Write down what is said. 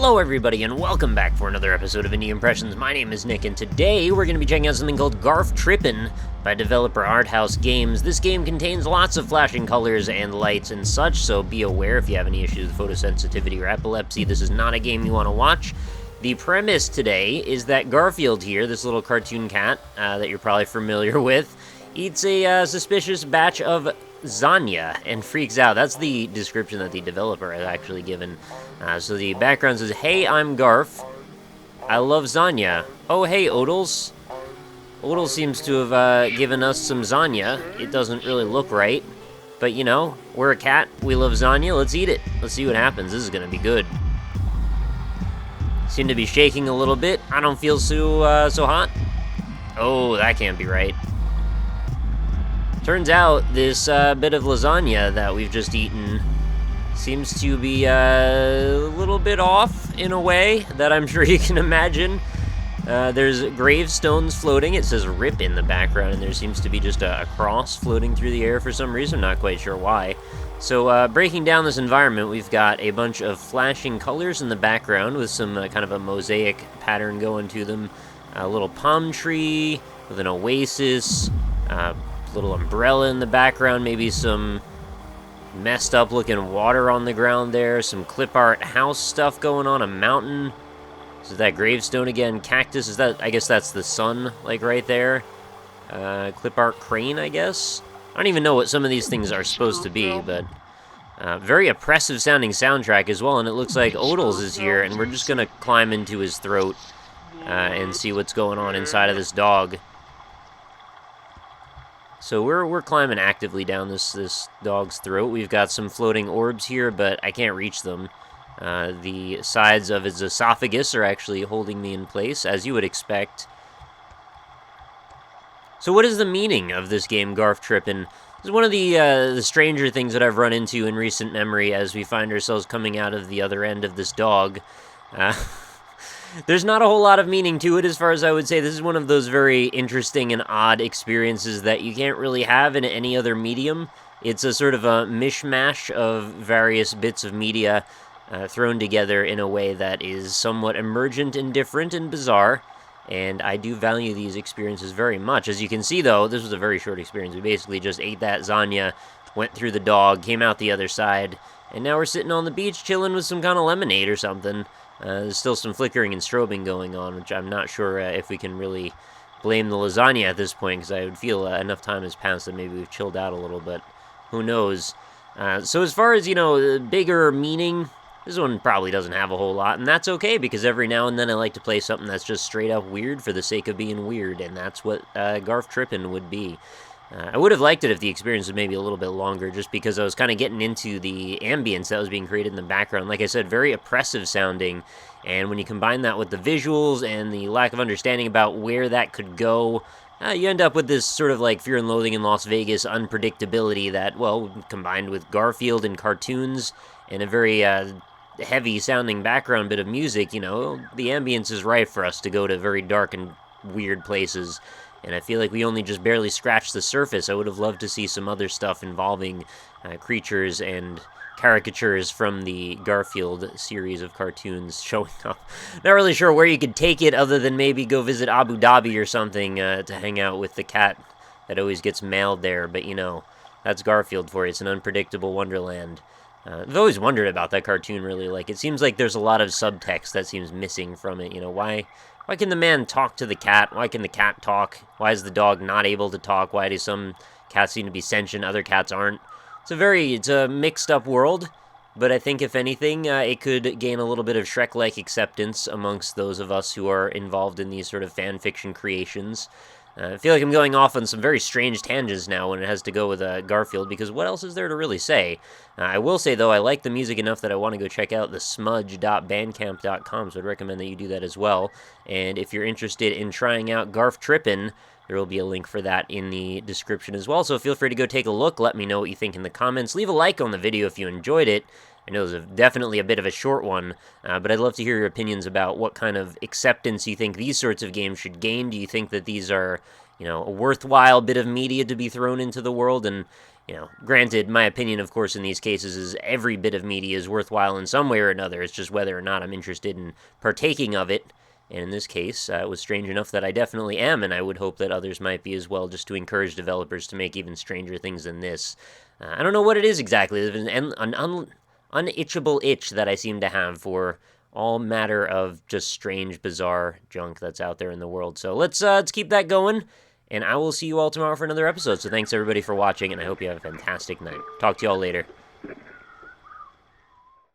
Hello everybody and welcome back for another episode of Indie Impressions. My name is Nick and today we're going to be checking out something called GARFTRIPPIN by developer Arthouse Games. This game contains lots of flashing colors and lights and such, so be aware if you have any issues with photosensitivity or epilepsy, this is not a game you want to watch. The premise today is that Garfield here, this little cartoon cat that you're probably familiar with, eats a suspicious batch of Zanya and freaks out. That's the description that the developer has actually given. So the background says, "Hey, I'm Garf. I love Zanya. Oh, hey, Odals. Odals seems to have given us some Zanya. It doesn't really look right. But, you know, we're a cat. We love Zanya. Let's eat it. Let's see what happens. This is going to be good." Seem to be shaking a little bit. I don't feel so hot. Oh, that can't be right. Turns out this bit of lasagna that we've just eaten seems to be a little bit off in a way that I'm sure you can imagine. There's gravestones floating. It says RIP in the background, and there seems to be just a cross floating through the air for some reason. I'm not quite sure why. So breaking down this environment, we've got a bunch of flashing colors in the background with some kind of a mosaic pattern going to them. A little palm tree with an oasis, little umbrella in the background, maybe some messed up looking water on the ground there, some clip art house stuff going on, a mountain. Is that gravestone again? Cactus, is that, I guess that's the sun, like right there. Clip art crane, I guess? I don't even know what some of these things are supposed to be, but very oppressive sounding soundtrack as well, and it looks like Odals is here, and we're just gonna climb into his throat and see what's going on inside of this dog. So we're climbing actively down this dog's throat. We've got some floating orbs here, but I can't reach them. The sides of his esophagus are actually holding me in place, as you would expect. So what is the meaning of this game, GARFTRIPPIN? This is one of the stranger things that I've run into in recent memory as we find ourselves coming out of the other end of this dog. There's not a whole lot of meaning to it, as far as I would say. This is one of those very interesting and odd experiences that you can't really have in any other medium. It's a sort of a mishmash of various bits of media thrown together in a way that is somewhat emergent and different and bizarre, and I do value these experiences very much. As you can see, though, this was a very short experience. We basically just ate that Zanya, went through the dog, came out the other side, and now we're sitting on the beach chilling with some kind of lemonade or something. There's still some flickering and strobing going on, which I'm not sure if we can really blame the lasagna at this point, because I would feel enough time has passed that maybe we've chilled out a little, but who knows. So as far as, you know, bigger meaning, this one probably doesn't have a whole lot, and that's okay, because every now and then I like to play something that's just straight up weird for the sake of being weird, and that's what GARFTRIPPIN would be. I would have liked it if the experience was maybe a little bit longer, just because I was kind of getting into the ambience that was being created in the background. Like I said, very oppressive sounding, and when you combine that with the visuals and the lack of understanding about where that could go, you end up with this sort of like Fear and Loathing in Las Vegas unpredictability that, well, combined with Garfield and cartoons and a very heavy-sounding background bit of music, you know, the ambience is right for us to go to very dark and weird places. And I feel like we only just barely scratched the surface. I would have loved to see some other stuff involving creatures and caricatures from the Garfield series of cartoons showing up. Not really sure where you could take it other than maybe go visit Abu Dhabi or something to hang out with the cat that always gets mailed there. But, you know, that's Garfield for you. It's an unpredictable wonderland. I've always wondered about that cartoon, really. Like, it seems like there's a lot of subtext that seems missing from it. You know, why can the man talk to the cat? Why can the cat talk? Why is the dog not able to talk? Why do some cats seem to be sentient, other cats aren't? It's a mixed-up world, but I think, if anything, it could gain a little bit of Shrek-like acceptance amongst those of us who are involved in these sort of fan fiction creations. I feel like I'm going off on some very strange tangents now when it has to go with Garfield, because what else is there to really say? I will say, though, I like the music enough that I want to go check out the smudge.bandcamp.com, so I'd recommend that you do that as well. And if you're interested in trying out GARFTRIPPIN, there will be a link for that in the description as well, so feel free to go take a look. Let me know what you think in the comments. Leave a like on the video if you enjoyed it. I know it was definitely a bit of a short one, but I'd love to hear your opinions about what kind of acceptance you think these sorts of games should gain. Do you think that these are, you know, a worthwhile bit of media to be thrown into the world? And You know, granted, my opinion, of course, in these cases is every bit of media is worthwhile in some way or another. It's just whether or not I'm interested in partaking of it. And in this case, it was strange enough that I definitely am, and I would hope that others might be as well, just to encourage developers to make even stranger things than this. I don't know what it is exactly. There's an unitchable itch that I seem to have for all matter of just strange, bizarre junk that's out there in the world. So let's keep that going. And I will see you all tomorrow for another episode. So thanks, everybody, for watching, and I hope you have a fantastic night. Talk to you all later.